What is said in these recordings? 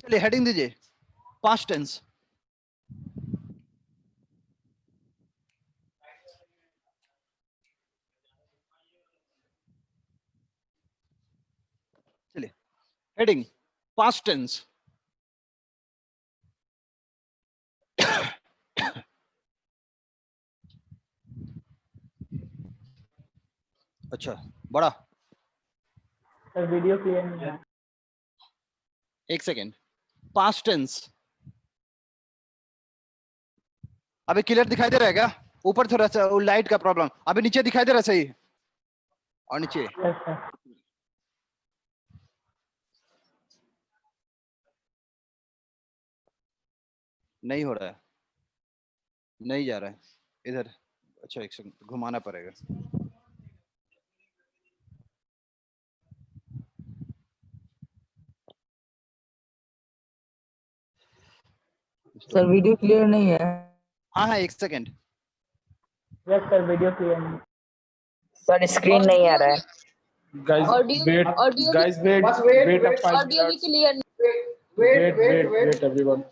चलिए हेडिंग दीजिए, past tense. चलिए हेडिंग पास्ट टेंस। अच्छा बड़ा, सर वीडियो क्लियर नहीं है। एक सेकेंड। पास्ट टेंस अभी क्लियर दिखाई दे रहा है क्या? ऊपर थोड़ा सा लाइट का प्रॉब्लम, अभी नीचे दिखाई दे रहा है सही? और नीचे यस सर। नहीं हो रहा है, नहीं जा रहा है इधर। अच्छा एक सेकंड, घुमाना पड़ेगा। सर वीडियो क्लियर नहीं है। हाँ हाँ एक second. Yes sir video clear नहीं। सर स्क्रीन नहीं आ रहा है। Guys, wait. Audio Guys, wait. Wait a 5 audio भी minutes. क्लियर नहीं। Wait, everyone.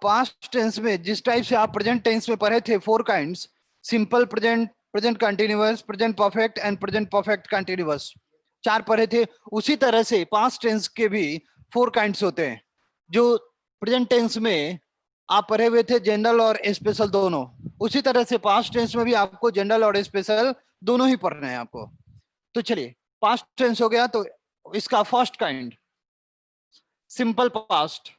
पास्ट टेंस में जिस टाइप से आप प्रेजेंट टेंस में पढ़े थे, 4 kinds, simple present, present continuous, present perfect and present perfect continuous, 4 पढ़े थे। उसी तरह से पास्ट टेंस के भी 4 काइंड्स होते हैं। जो प्रेजेंट टेंस में आप पढ़े हुए थे जनरल और स्पेशल दोनों, उसी तरह से पास्ट टेंस में भी आपको जनरल और स्पेशल दोनों ही पढ़ने हैं आपको। तो चलिए पास्ट टेंस हो गया, तो इसका first kind simple past.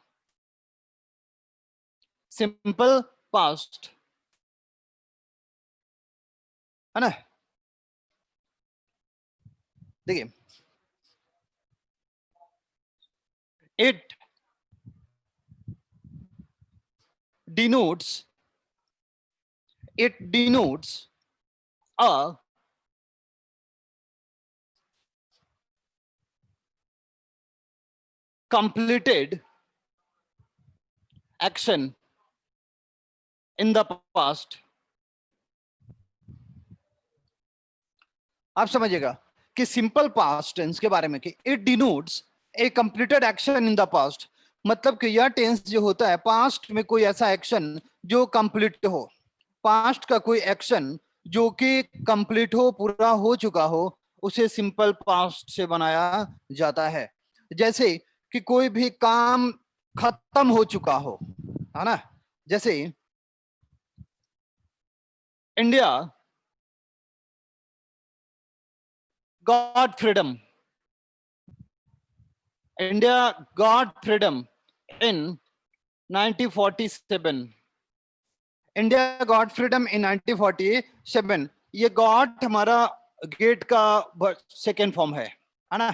Simple past है ना? देखिए, it denotes a completed action in the past। आप समझिएगा कि सिंपल पास्ट टेंस के बारे में कि it denotes A completed action in the past, मतलब कि यह टेंस जो होता है पास्ट में कोई ऐसा एक्शन जो कंप्लीट हो, पास्ट का कोई एक्शन जो कि कंप्लीट हो, पूरा हो चुका हो, उसे सिंपल पास्ट से बनाया जाता है। जैसे कि कोई भी काम खत्म हो चुका हो, है ना? जैसे India got freedom, India got freedom इन 1947। इंडिया गॉट फ्रीडम इन 1947। ये गॉट हमारा गेट का सेकेंड फॉर्म है ना?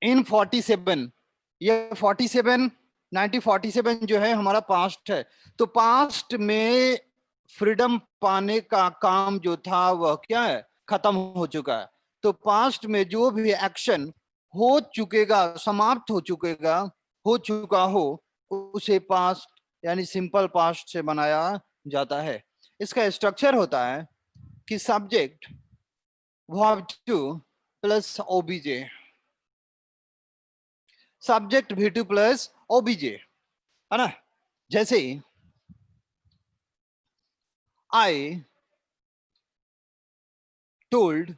इन 47, ये 47 1947 जो है हमारा पास्ट है। तो पास्ट में फ्रीडम पाने का काम जो था वह क्या है? खत्म हो चुका है। तो पास्ट में जो भी एक्शन हो चुकेगा, समाप्त हो चुकेगा, हो चुका हो, उसे पास्ट यानी सिंपल पास्ट से बनाया जाता है। इसका स्ट्रक्चर होता है कि subject verb two plus OBJ, subject V2 plus OBJ, है ना? जैसे I told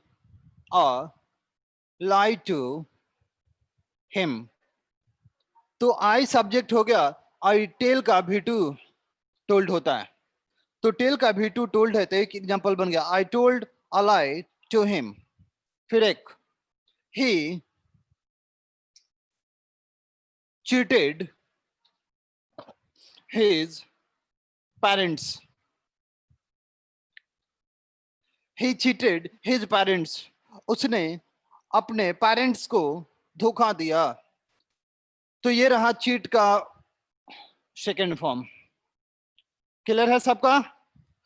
a lie to him, तो आई सब्जेक्ट हो गया, आई टेल का V2 टोल्ड होता है। तो टेल का भी टू टोल्ड है, तो एक एग्जांपल बन गया, I told a lie to him. फिर एक, he cheated his parents. He cheated his parents, उसने अपने पेरेंट्स को धोखा दिया। तो ये रहा चीट का सेकेंड फॉर्म। क्लियर है सबका?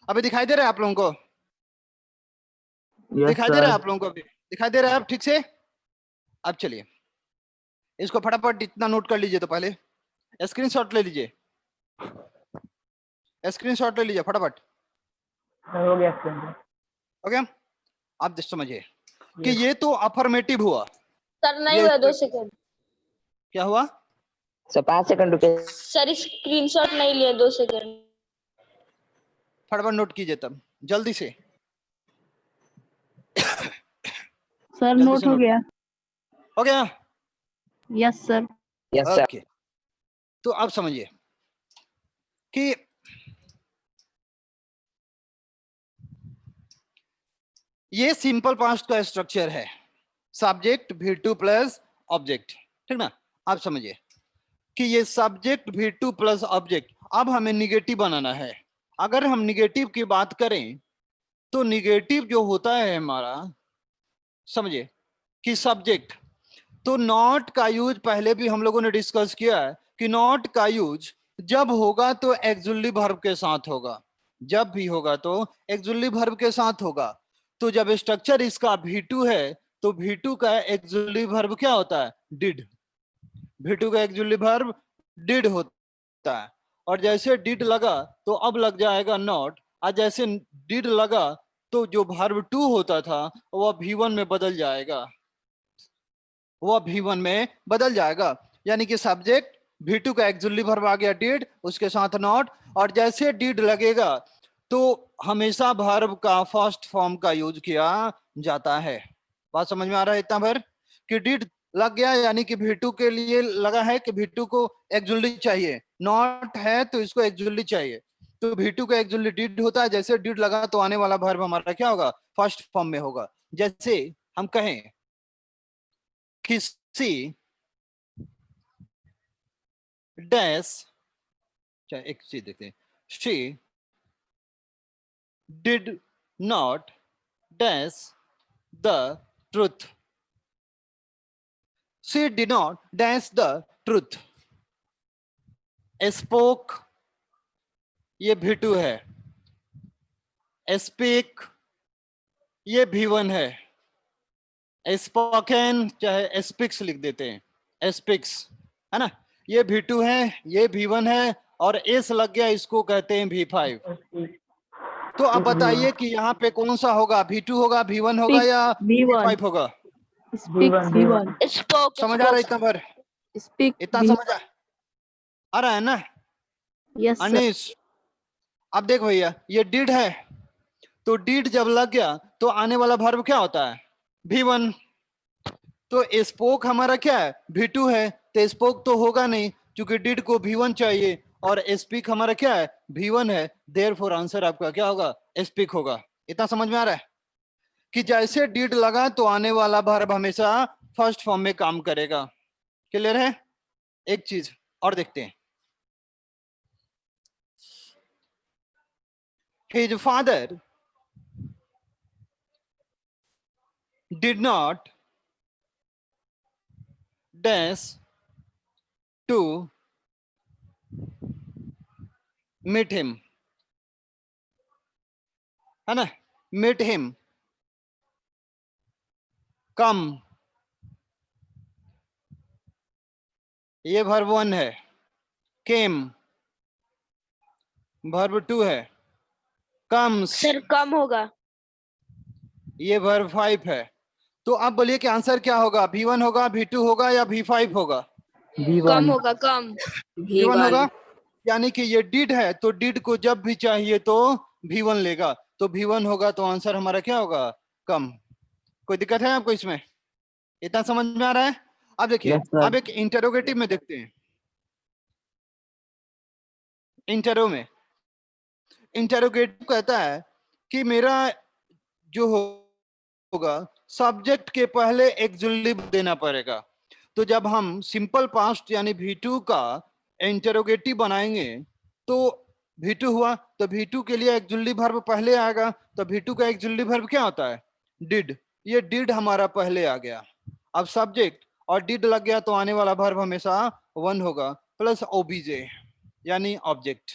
अभी दिखाई दे रहा है आप लोगों को? Yes, दिखाई दे रहा है sir. आप लोगों को? अभी दिखाई दे रहा है आप ठीक से? अब चलिए इसको फटाफट इतना नोट कर लीजिए। तो पहले स्क्रीनशॉट ले लीजिए, स्क्रीनशॉट ले लीजिए फटाफट। सर हो गया स्क्रीन। ओके, आप समझिए कि ये तो अफर्मेटिव हुआ। सर नहीं ये हुआ, 2 सेकंड। क्या हुआ? सर 5 सेकंड रुके। सर स्क्रीनशॉट नहीं लिए, 2 सेकंड। फटाफट नोट कीजिए तब जल्दी से। सर जल्दी नोट से हो गया। हो गया? Yes sir. Yes sir. Okay, तो आप समझिए कि ये सिंपल पास्ट का स्ट्रक्चर है, सब्जेक्ट V2 प्लस ऑब्जेक्ट, ठीक ना? आप समझिए कि ये सब्जेक्ट V2 प्लस ऑब्जेक्ट। अब हमें निगेटिव बनाना है। अगर हम निगेटिव की बात करें तो निगेटिव जो होता है हमारा, समझिए कि सब्जेक्ट, तो नॉट का यूज पहले भी हम लोगों ने डिस्कस किया है कि नॉट का यूज जब होगा तो एक्सुअली वर्ब के साथ होगा, जब भी होगा तो एक्सुअली वर्ब के साथ होगा। तो जब स्ट्रक्चर इसका V2 है तो V2 का एक्सुअली वर्ब क्या होता है? डिड। V2 का एक्सुअली वर्ब डिड होता है। और जैसे डिड लगा तो अब लग जाएगा नॉट, और जैसे डिड लगा तो जो वर्ब 2 होता था वह V1 में बदल जाएगा, वह V1 में बदल जाएगा। यानी कि सब्जेक्ट V2 का एक्सुअली वर्ब आ गया डिड, उसके साथ नॉट, और जैसे डिड लगेगा तो हमेशा वर्ब का फर्स्ट फॉर्म का यूज किया जाता है। बात समझ में आ रहा है इतना भर कि डिड लग गया यानी कि V2 के लिए लगा है कि V2 को एक्सुअली चाहिए, नॉट है तो इसको एक्सुअली चाहिए, तो V2 का एक्सुअली डिड होता है। जैसे डिड लगा तो आने वाला वर्ब हमारा क्या होगा? फर्स्ट फॉर्म में होगा। जैसे हम कहें किसी डैश, एक चीज देखते हैं, she did not dash the truth, she did not dash the truth. Spoke ये V2 है, स्पीक ये V1 है, स्पोकन चाहे स्पीक्स लिख देते हैं, स्पीक्स है ना, ये V2 है, ये V1 है, और एस लग गया इसको कहते हैं V5। तो अब बताइए कि यहाँ पे कौन सा होगा? V2 होगा, V1 होगा या V1। V5 होगा? Speak V1। स्पोक समझ आ रहा है इतना भर? स्पीक इतना समझ आ रहा है ना यस सर। अनीश? अब देख भैया, ये डिड है, तो डिड जब लग गया तो आने वाला वर्ब क्या होता है? V1। तो स्पोक हमारा क्या है? V2 है, तो स्पोक तो होगा नहीं क्योंकि डिड को V1 चाहिए, और स्पीक हमारा क्या है? V1 है, देयरफॉर आंसर आपका क्या होगा? स्पीक होगा। इतना समझ में आ रहा है कि जैसे डिड लगा तो आने वाला वर्ब हमेशा फर्स्ट फॉर्म में काम करेगा। क्लियर है? एक चीज और देखते हैं, his father did not dash to meet him, है ना, मीट हिम, कम ये वर्ब 1 है, केम वर्ब 2 है, कम्स सर कम होगा। ये वर्ब 5 है। तो अब बोलिए कि आंसर क्या होगा? V1 होगा, V2 होगा या V5 होगा? कम होगा, कम। V1 होगा, यानी कि ये डिड है तो डिड को जब भी चाहिए तो V1 लेगा, तो V1 होगा, तो आंसर हमारा क्या होगा? कम। कोई दिक्कत है आपको इसमें? इतना समझ में आ रहा है? अब देखिए, Yes, sir. अब एक इंटरोगेटिव में देखते हैं। इंटरो में इंटेरोगेटिव कहता है कि मेरा जो होगा सब्जेक्ट के पहले एक्सुलेटिव देना पड़ेगा। तो जब हम सिंपल पास्ट यानी V2 का इंटेरोगेटिव बनाएंगे तो V2 हुआ, तो V2 के लिए एक्सुलेटिव वर्ब पहले आएगा। तो V2 का एक्सुलेटिव वर्ब क्या होता है? डिड। ये डिड हमारा पहले आ गया। अब सब्जेक्ट और डिड लग गया तो आने वाला वर्ब हमेशा वन होगा प्लस ओबीजे यानी ऑब्जेक्ट।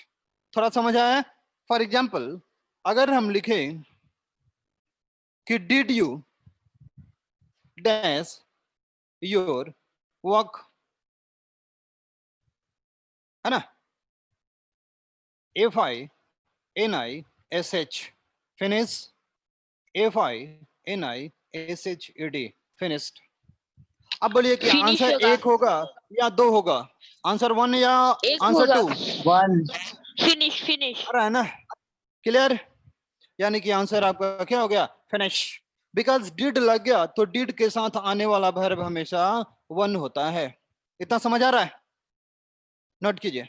थोड़ा समझ आया? फॉर एग्जाम्पल अगर हम लिखें कि did you dash your work, है ना, FINISH फिनिश, FINISHED फिनिश्ड। अब बोलिए कि Finish आंसर होगा। एक होगा या दो होगा? आंसर वन या एक आंसर होगा। टू? वन। Finish finish. आ रहा है ना? क्लियर? यानी कि आंसर आपका क्या हो गया? फिनिश। बिकॉज डिड लग गया तो डिड के साथ आने वाला वर्ब हमेशा वन होता है। इतना समझ आ रहा है? नोट कीजिए।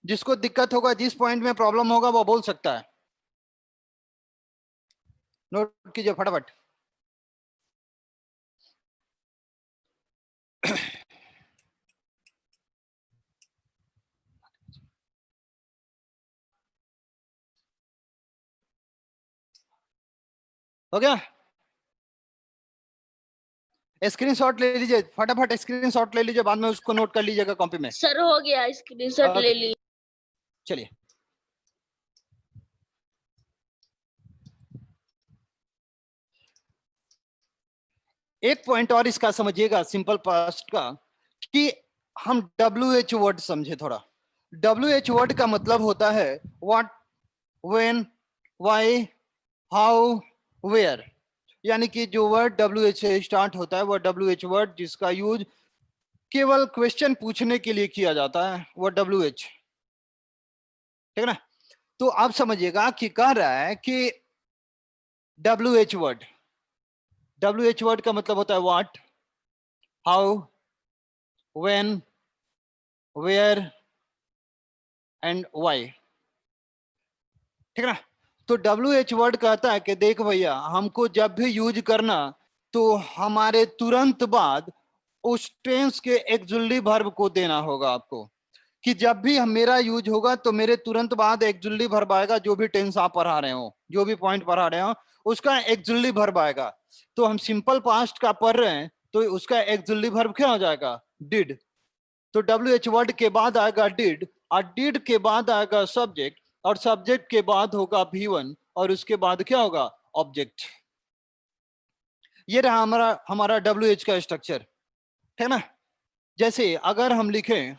जिसको दिक्कत होगा, जिस पॉइंट में प्रॉब्लम होगा वो बोल सकता है। नोट कीजिए फटाफट। हो गया? स्क्रीनशॉट ले लीजिए फटाफट, स्क्रीनशॉट ले लीजिए, बाद में उसको नोट कर लीजिएगा कॉपी में। सर हो गया, स्क्रीनशॉट Okay. ले ली। चलिए एक पॉइंट और इसका समझिएगा सिंपल पास्ट का, कि हम WH वर्ड समझे थोड़ा। WH वर्ड का मतलब होता है what, when, why, how, where. यानी कि जो वर्ड WH से स्टार्ट होता है वो WH वर्ड जिसका यूज केवल क्वेश्चन पूछने के लिए किया जाता है वो WH, ठीक है ना। तो आप समझिएगा कि कह रहा है कि WH वर्ड, WH वर्ड का मतलब होता है what, how, when, where and why, ठीक है ना। तो WH वर्ड कहता है कि देख भैया, हमको जब भी यूज करना तो हमारे तुरंत बाद उस टेंस के एक्सुलेटिव वर्ब को देना होगा आपको, कि जब भी मेरा यूज होगा तो मेरे तुरंत बाद एक्सुलेटिव वर्ब आएगा। जो भी टेंस आप पढ़ा रहे हो, जो भी पॉइंट पढ़ा रहे हो, उसका एक्सुलेटिव वर्ब आएगा। तो हम सिंपल पास्ट का पढ़ रहे हैं तो उसका एक्सुलेटिव वर्ब क्या हो जाएगा? डिड। तो WH वर्ड के बाद आएगा डिड, और डिड के बाद आएगा सब्जेक्ट, और सब्जेक्ट के बाद होगा V1, और उसके बाद क्या होगा? ऑब्जेक्ट। ये रहा हमारा WH का स्ट्रक्चर, है ना। जैसे अगर हम लिखें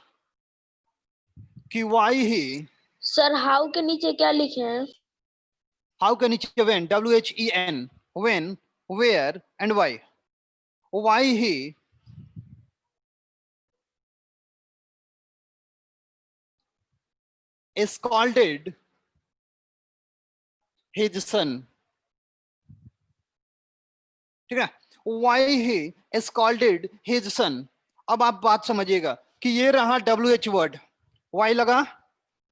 कि वाई ही, सर हाउ के नीचे क्या लिखे हैं? हाउ के नीचे when, WHEN, when, where and why. Why he scalded his son, ठीक है। Why he scalded his son। अब आप बात समझिएगा कि ये रहा WH वर्ड, वाई लगा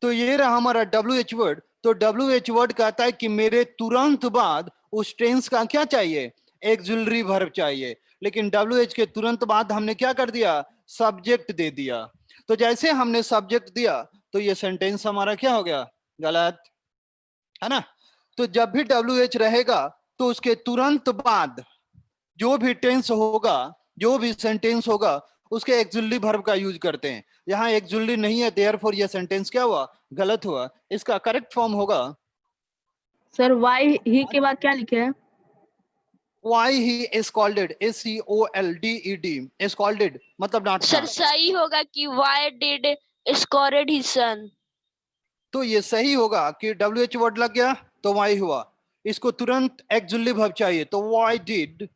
तो ये रहा हमारा WH वर्ड। तो WH वर्ड कहता है कि मेरे तुरंत बाद उस टेंस का क्या चाहिए? एक्सुलेटरी वर्ब चाहिए। लेकिन WH के तुरंत बाद हमने क्या कर दिया? सब्जेक्ट दे दिया। तो जैसे हमने सब्जेक्ट दिया तो ये सेंटेंस हमारा क्या हो गया? गलत, है ना। तो जब भी WH रहेगा तो उसके तुरंत बाद जो भी टेंस होगा, जो भी सेंटेंस होगा, उसके एक्सुलेटरी वर्ब का यूज करते हैं। यहाँ एक्सुलेटरी नहीं है, देयरफॉर ये सेंटेंस क्या हुआ? गलत हुआ। इसका करेक्ट फॉर्म होगा सर वाई ही के बाद क्या लिखे हैं? why he scalded, SCOLDED, scalded मतलब डांटना। सर सही होगा कि why did scored his son। तो ये सही होगा कि WH वर्ड लग गया तो why हुआ। इसको तुरंत एक्सुलेटरी वर्ब चाहिए तो why did।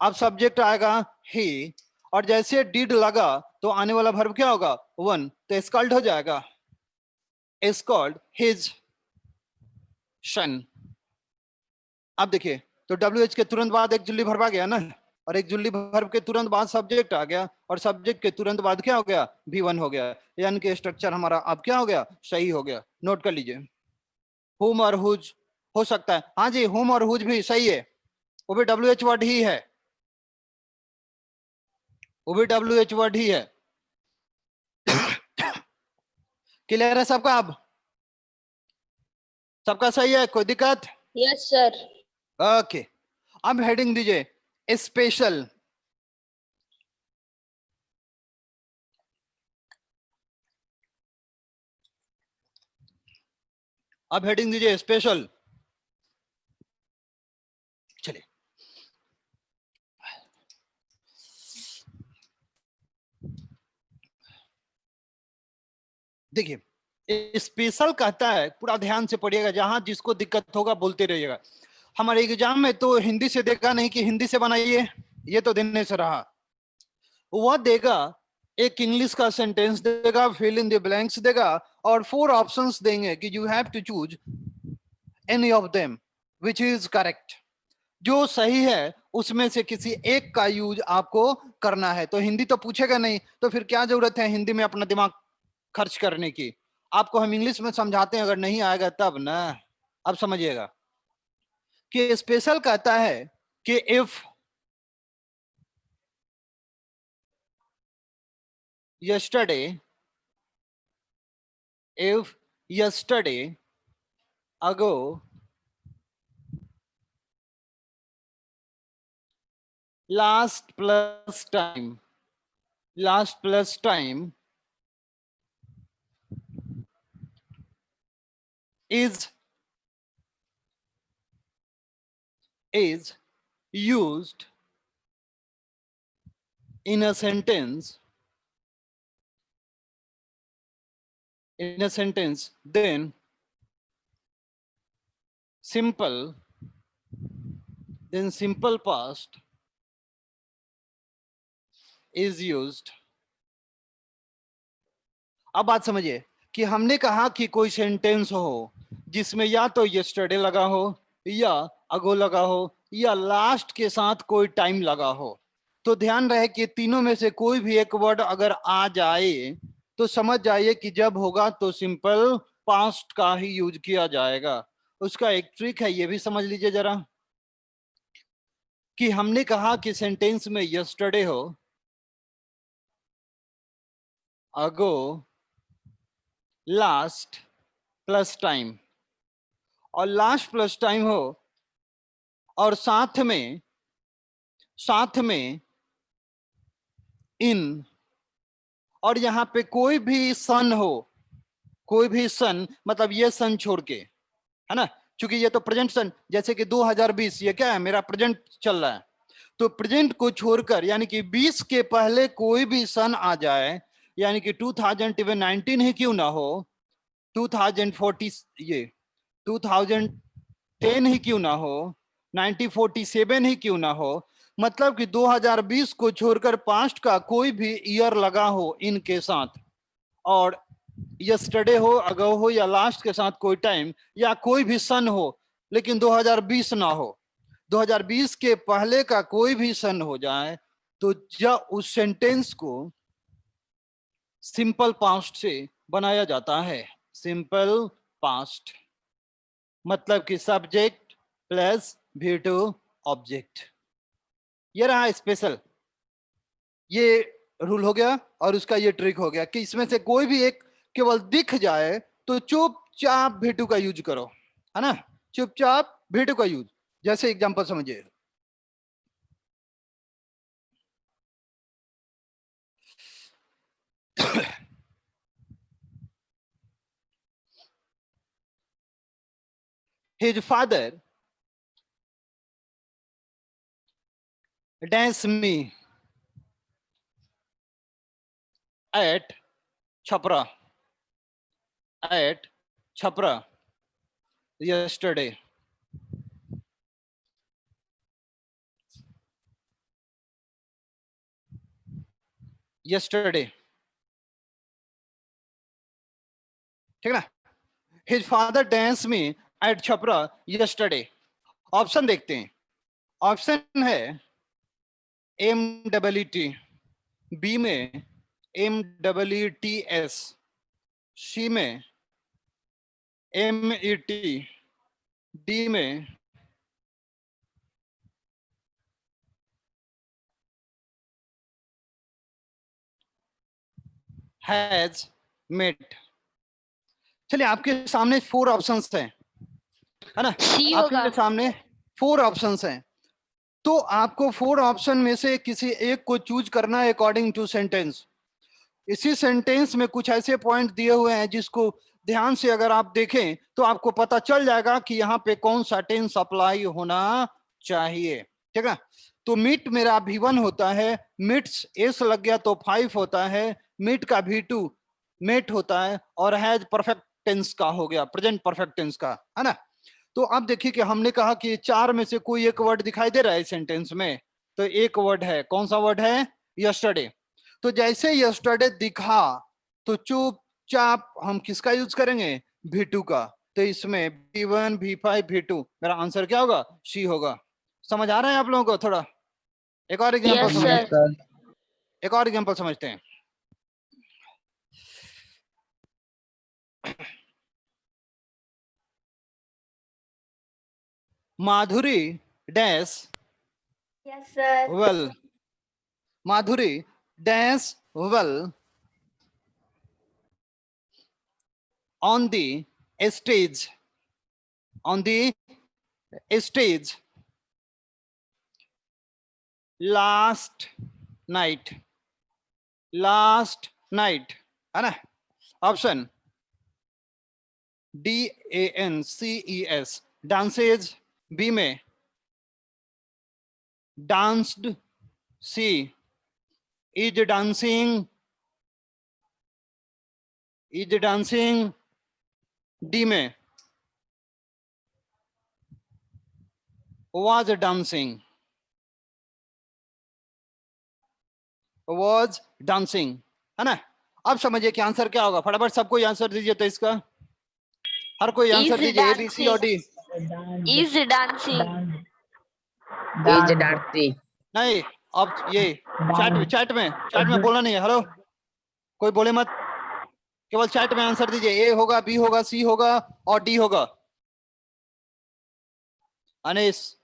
अब सब्जेक्ट आएगा he, और जैसे did लगा तो आने वाला वर्ब क्या होगा? वन। तो स्कॉल्ड हो जाएगा, स्कॉल्ड हिज सन। अब देखिए, तो WH के तुरंत बाद एक्सुलेटरी वर्ब आ गया ना, और एक्सुलेटरी वर्ब के तुरंत बाद सब्जेक्ट आ गया, और सब्जेक्ट के तुरंत बाद क्या हो गया? V1 हो गया। यानी कि स्ट्रक्चर हमारा अब क्या हो गया? सही हो गया। नोट कर लीजिए। whom और whose हो सकता है। हाँ जी, whom और whose भी सही है, वो भी WH वर्ड ही है, वो भी WH वर्ड ही है। क्लियर है सबका? अब सबका सही है, कोई दिक्कत? Yes, sir. ओके, अब हेडिंग दीजिए स्पेशल। अब हेडिंग दीजिए स्पेशल। चलिए, देखिए स्पेशल कहता है, पूरा ध्यान से पढ़िएगा, जहां जिसको दिक्कत होगा बोलते रहिएगा। हमारे एग्जाम में तो हिंदी से देखा नहीं कि हिंदी से बनाइए, ये तो देने से रहा। वह देगा एक इंग्लिश का सेंटेंस देगा, फिल इन द ब्लैंक्स देगा, और 4 ऑप्शंस देंगे कि you have to choose any of them which is correct. जो सही है उसमें से किसी एक का यूज आपको करना है। तो हिंदी तो पूछेगा नहीं, तो फिर क्या जरूरत है हिंदी में अपना दिमाग खर्च करने की। आपको हम इंग्लिश में समझाते हैं, अगर नहीं आएगा तब ना। अब समझिएगा कि स्पेशल कहता है कि if yesterday ago last plus time is used in a sentence, then simple past is used। अब बात समझिए कि हमने कहा कि कोई सेंटेंस हो जिसमें या तो यस्टरडे लगा हो, या अगो लगा हो, या लास्ट के साथ कोई टाइम लगा हो। तो ध्यान रहे कि तीनों में से कोई भी एक वर्ड अगर आ जाए तो समझ जाइए कि जब होगा तो सिंपल पास्ट का ही यूज किया जाएगा। उसका एक ट्रिक है, ये भी समझ लीजिए जरा, कि हमने कहा कि सेंटेंस में यस्टरडे हो, अगो, लास्ट प्लस टाइम, और लास्ट प्लस टाइम हो, और साथ में इन, और यहां पे कोई भी सन हो, कोई भी सन मतलब ये सन छोड़ के, है ना, क्योंकि ये तो प्रेजेंट सन, जैसे कि 2020 ये क्या है, मेरा प्रेजेंट चल रहा है। तो प्रेजेंट को छोड़कर यानी कि 20 के पहले कोई भी सन आ जाए, यानी कि 2019 ही क्यों ना हो, 2040 ये 2010 ही क्यों ना हो, 1947 ही क्यों ना हो, मतलब कि 2020 को छोड़कर पास्ट का कोई भी ईयर लगा हो इनके साथ, और यस्टरडे हो, अगो हो, या लास्ट के साथ कोई टाइम, या कोई भी सन हो लेकिन 2020 ना हो, 2020 के पहले का कोई भी सन हो जाए, तो जब उस सेंटेंस को सिंपल पास्ट से बनाया जाता है। सिंपल पास्ट मतलब कि सब्जेक्ट प्लस V2 ऑब्जेक्ट। ये रहा स्पेशल, ये रूल हो गया, और उसका ये ट्रिक हो गया कि इसमें से कोई भी एक केवल दिख जाए तो चुपचाप V2 का यूज करो, है ना, चुपचाप V2 का यूज। जैसे एग्जांपल समझिए, his father danced me at Chhapra yesterday। ठीक है ना, his father danced me at Chhapra yesterday। Option देखते हैं, ऑप्शन है MWT, बी में MWTS, सी में MET, डी में हैज मेट। चलिए आपके सामने 4 ऑप्शंस हैं, है ना? सी होगा। आपके सामने 4 ऑप्शंस हैं, तो आपको 4 ऑप्शन में से किसी एक को चूज करना है अकॉर्डिंग टू सेंटेंस। इसी सेंटेंस में कुछ ऐसे पॉइंट दिए हुए हैं जिसको ध्यान से अगर आप देखें तो आपको पता चल जाएगा कि यहाँ पे कौन सा टेंस अप्लाई होना चाहिए। ठीक है, तो मीट मेरा V1 होता है, मिट्स एस लग गया तो 5 होता है, मीट का V2 मेट होता है, और हैज परफेक्ट टेंस का हो गया, प्रेजेंट परफेक्ट टेंस का, है ना? तो अब देखिए कि हमने कहा कि 4 में से कोई एक वर्ड दिखाई दे रहा है सेंटेंस में, तो एक वर्ड है, कौन सा वर्ड है? यस्टरडे। तो जैसे यस्टरडे दिखा तो चुपचाप हम किसका यूज करेंगे? V2 का। तो इसमें V1 V5 V2, मेरा आंसर क्या होगा? सी होगा। समझ आ रहा है आप लोगों को? थोड़ा एक और एग्जांपल Yes, समझते sir. हैं, एक और एग्जांपल समझते हैं। माधुरी dash Yes, sir. well, Madhuri dance well on the stage, on the stage last night, last night, है ना? ऑप्शन DANCES, dances, B में danced, C is dancing, D में was dancing, है ना? अब समझिए कि आंसर क्या होगा, फटाफट सबको आंसर दीजिए। तो इसका हर कोई आंसर Is दीजिए, ABC और D। Is dancing. Is dancing. नहीं, अब ये चैट में बोलना नहीं है। हेलो, कोई बोले मत, केवल चैट में आंसर दीजिए। ए होगा, बी होगा, सी होगा और डी होगा। अनीस,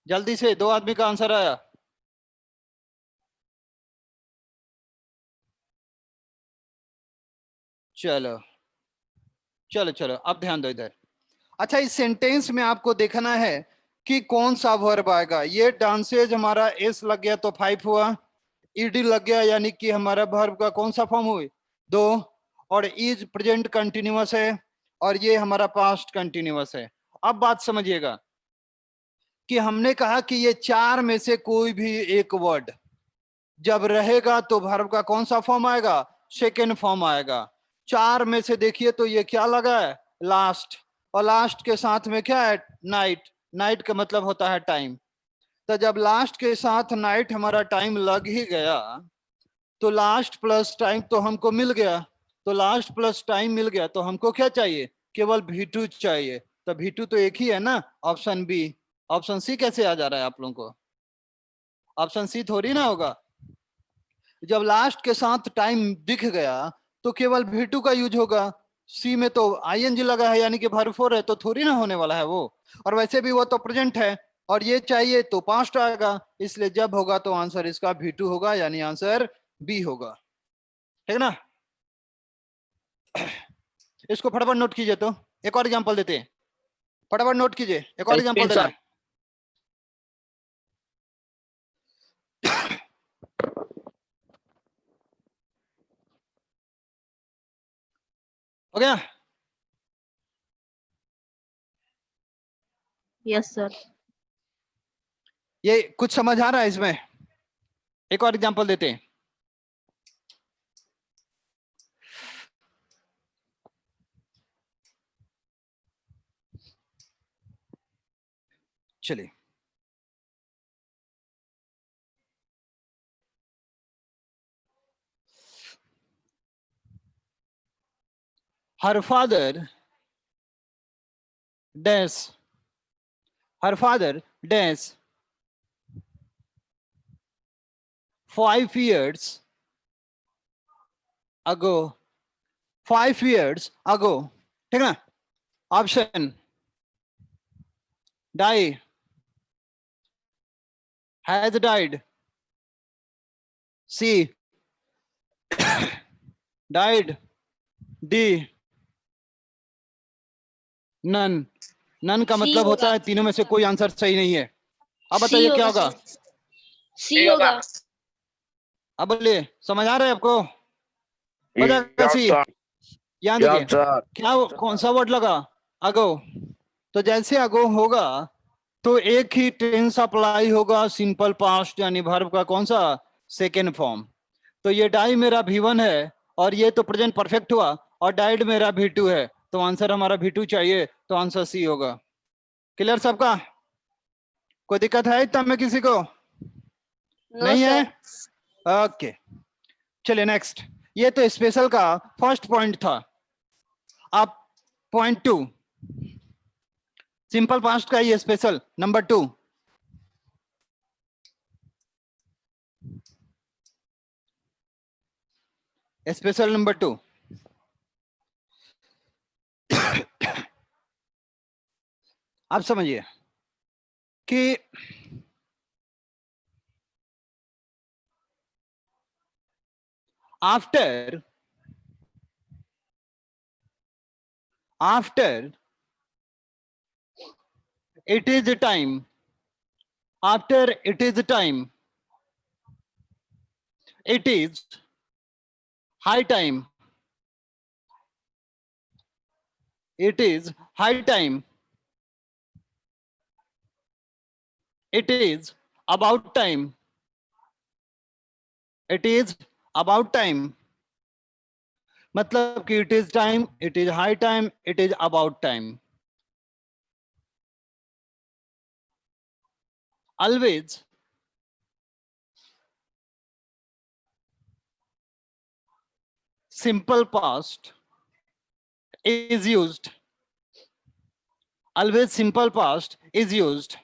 जल्दी से, 2 आदमी का आंसर आया। चलो चलो चलो, अब ध्यान दो इधर। अच्छा, इस सेंटेंस में आपको देखना है कि कौन सा वर्ब आएगा। ये डांसेज हमारा एस लग गया तो 5 हुआ, ईडी लग गया यानी कि हमारा वर्ब का कौन सा फॉर्म हुई? 2, और इज प्रेजेंट कंटिन्यूअस है, और ये हमारा पास्ट कंटिन्यूअस है। अब बात समझिएगा कि हमने कहा कि ये 4 में से कोई भी एक वर्ड जब रहेगा तो वर्ब का कौन सा फॉर्म आएगा? सेकेंड फॉर्म आएगा। 4 में से देखिए तो ये क्या लगा है? लास्ट, और लास्ट के साथ में क्या है? नाइट। नाइट का मतलब होता है टाइम। तो जब लास्ट के साथ नाइट हमारा टाइम लग ही गया तो लास्ट प्लस टाइम तो हमको मिल गया। तो लास्ट प्लस टाइम मिल गया तो हमको क्या चाहिए? केवल V2 चाहिए। तो V2 तो एक ही है ना, ऑप्शन बी। ऑप्शन सी कैसे आ जा रहा है आप लोगों को? ऑप्शन सी थोड़ी ना होगा। जब लास्ट के साथ टाइम दिख गया तो केवल V2 का यूज होगा। सी में तो ING लगा है यानी कि वर्ब 4 है, तो थोड़ी ना होने वाला है वो। और वैसे भी वो तो प्रेजेंट है, और ये चाहिए तो पास्ट आएगा। इसलिए जब होगा तो आंसर इसका V2 होगा, यानी आंसर बी होगा। ठीक ना? इसको फटाफट नोट कीजिए। तो एक और एग्जांपल देते हैं, फटाफट नोट कीजिए, एक और एग्जांपल देना है। हो गया? Yes sir. ये कुछ समझ आ रहा है इसमें? एक और एग्जांपल देते हैं। चलिए, her father dash, her father dash 5 years ago 5 years ago. ठीक ना? Option die, has died. C died. D none. None का C मतलब होता होगा। है तीनों में से कोई आंसर सही नहीं है। अब C बताइए क्या होगा? सर। C होगा। अब बोलिए, समझ आ रहा है आपको? हो जाएगा Yes, सी। sir. यहाँ Yes, देखिए sir. क्या, कौन सा वर्ड लगा? अगो। तो जैसे अगो होगा तो एक ही टेंस अप्लाई होगा, सिंपल पास्ट यानी वर्ब का कौन सा? Second form. तो ये डाई मेरा V1 है और ये तो प्रेजेंट परफेक्ट हुआ, और डाइड मेरा V2 है, तो आंसर हमारा V2 चाहिए, तो आंसर सी होगा। क्लियर सबका? कोई दिक्कत है इतना में किसी को? नो नहीं है? सर। ओके, चलिए नेक्स्ट। ये तो स्पेशल का फर्स्ट पॉइंट था। अब पॉइंट 2, सिंपल पास्ट का ये स्पेशल नंबर 2। स्पेशल नंबर 2, आप समझिए कि after it is the time, after it is the time, it is high time, it is high time, it is about time, it is about time, मतलब कि it is time, it is high time, it is about time. Always simple past is used, always simple past is used.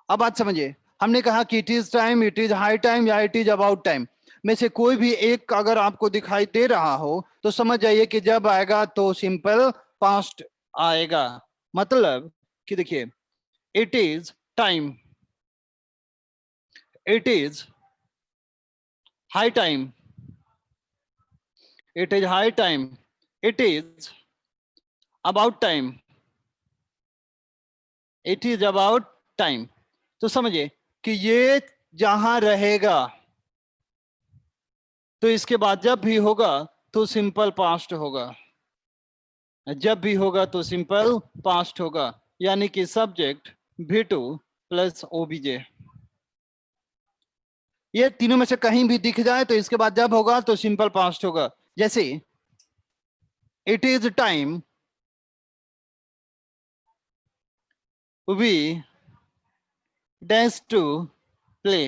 अब बात समझिए, हमने कहा कि it is time, it is high time या it is about time में से कोई भी एक अगर आपको दिखाई दे रहा हो तो समझ जाइए कि जब आएगा तो सिंपल पास्ट आएगा। मतलब कि देखिए, it is time, it is high time, it is high time, it is about time, it is about time. तो समझिए कि ये जहां रहेगा तो इसके बाद जब भी होगा तो सिंपल पास्ट होगा, जब भी होगा तो सिंपल पास्ट होगा, यानी कि सब्जेक्ट V2 प्लस OBJ। ये तीनों में से कहीं भी दिख जाए तो इसके बाद जब होगा तो सिंपल पास्ट होगा। जैसे it is time we dance to play,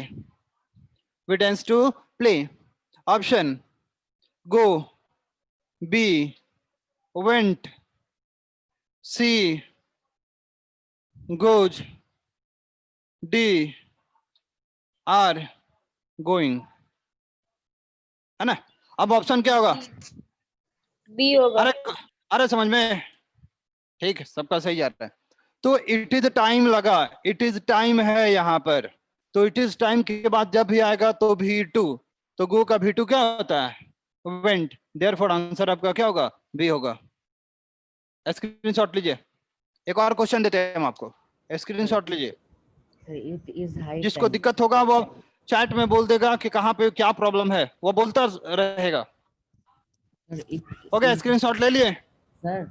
we dance to play. Option go, B went, C goes, D are going, है ना? अब ऑप्शन क्या होगा? B होगा। अरे अरे समझ में? ठीक है, सबका सही जा रहा है। तो इट इज टाइम लगा, इट इज टाइम है यहाँ पर, तो इट इज टाइम के बाद जब भी आएगा तो V2, तो गो का V2 क्या होता है? वेंट। देयरफॉर आंसर आपका क्या होगा? बी होगा। स्क्रीनशॉट लीजिए, एक और क्वेश्चन देते हैं हम आपको, स्क्रीनशॉट लीजिए। It is high जिसको time. दिक्कत होगा वो चैट में बोल देगा कि कहाँ पे क्या प्रॉब्लम है, वो बोलता रहेगा। Sir, it हो गया? is, स्क्रीनशॉट ले लिए? sir,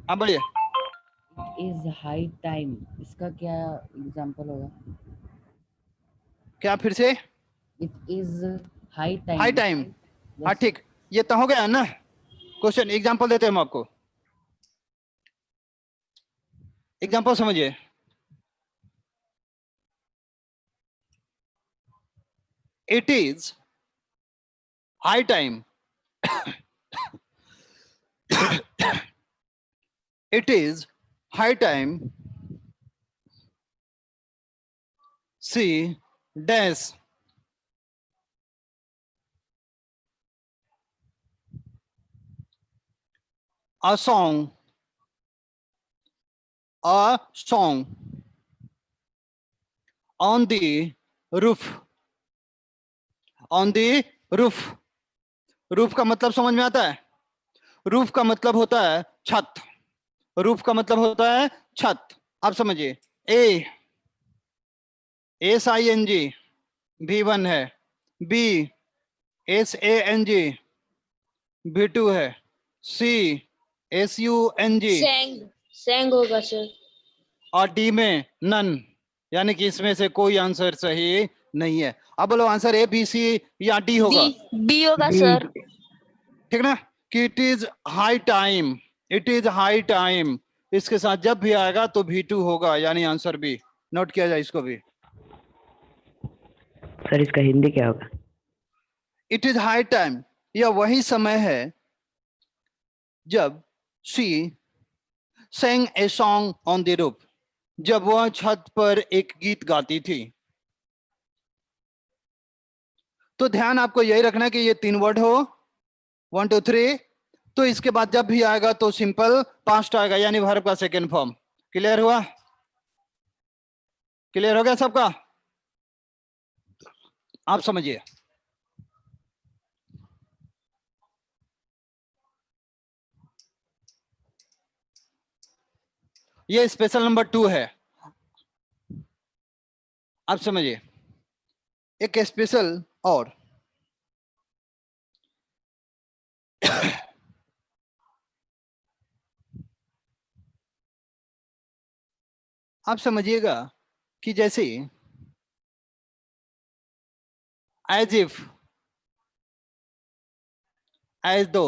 हाँ बोलिए। it is high time. इसका क्या एग्जांपल होगा? क्या फिर से? It is high time. High time. हाँ Yes. ठीक, ये तो हो गया ना क्वेश्चन। एग्जांपल देते हैं हम आपको, एग्जांपल समझिए। It is high time, it is high time see dash a song, a song on the roof, on the roof. Roof का मतलब समझ में आता है? रूफ का मतलब होता है छत, रूफ का मतलब होता है छत। आप समझिए, ए SING V1 है, B SANG V2 है, C SUNG Sang. Sang होगा सर. और डी में नन, यानी कि इसमें से कोई आंसर सही नहीं है। अब बोलो आंसर A B C या D होगा? B होगा सर. ठीक ना, कि it is high time, it is high time, इसके साथ जब भी आएगा तो V2 होगा, यानी आंसर बी। नोट किया जाए इसको भी। सर इसका हिंदी क्या होगा? इट इज हाई टाइम, यह वही समय है जब she sang a song on the roof, जब वह छत पर एक गीत गाती थी। तो ध्यान आपको यही रखना है कि ये 3 वर्ड हो, 1 2 3, तो इसके बाद जब भी आएगा तो सिंपल पास्ट आएगा, यानी वर्ब का सेकेंड फॉर्म। क्लियर हुआ? क्लियर हो गया सबका? आप समझिए। ये स्पेशल नंबर 2 है। आप समझिए, एक स्पेशल और आप समझिएगा कि जैसे एज इफ, एज दो,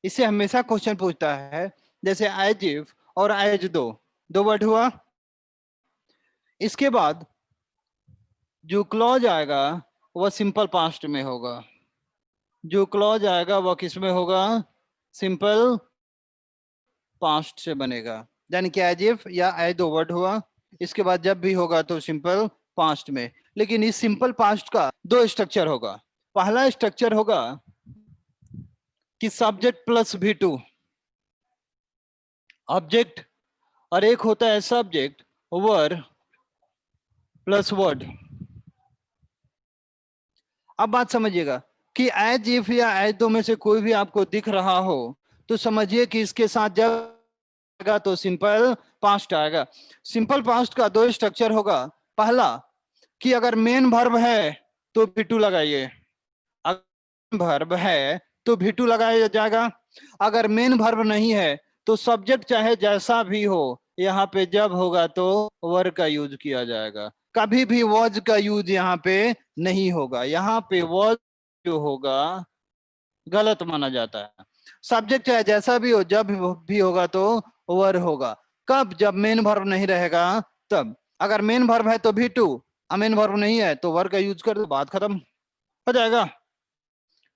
इससे हमेशा क्वेश्चन पूछता है, जैसे एज इफ और एज दो वर्ड हुआ। इसके बाद जो क्लॉज आएगा वह सिंपल पास्ट में होगा, जो क्लॉज आएगा वह किस में होगा? सिंपल पास्ट से बनेगा, यानी कि एज इफ या एज दो वर्ड हुआ, इसके बाद जब भी होगा तो सिंपल पास्ट में। लेकिन इस सिंपल पास्ट का 2 स्ट्रक्चर होगा। पहला स्ट्रक्चर होगा कि सब्जेक्ट प्लस V2 ऑब्जेक्ट, और एक होता है सब्जेक्ट वर प्लस वर्ड। अब बात समझिएगा कि एज इफ या एज दो में से कोई भी आपको दिख रहा हो तो समझिए कि इसके साथ जब आएगा तो सिंपल पास्ट आएगा। सिंपल पास्ट का 2 स्ट्रक्चर होगा। पहला कि अगर मेन वर्ब है तो V2 लगाइए, अगर वर्ब है तो V2 लगाया जाएगा। अगर मेन वर्ब नहीं है तो सब्जेक्ट चाहे जैसा भी हो, यहाँ पे जब होगा तो वर का यूज किया जाएगा। कभी भी वॉज का यूज यहाँ पे नहीं होगा, यहाँ पे वॉज जो होगा गलत माना जाता है। सब्जेक्ट चाहे जैसा भी हो, जब भी होगा तो वर होगा। कब? जब मेन वर्ब नहीं रहेगा तब। अगर मेन वर्ब है तो V2, मेन वर्ब नहीं है तो वर का यूज कर दो, बात खत्म हो जाएगा।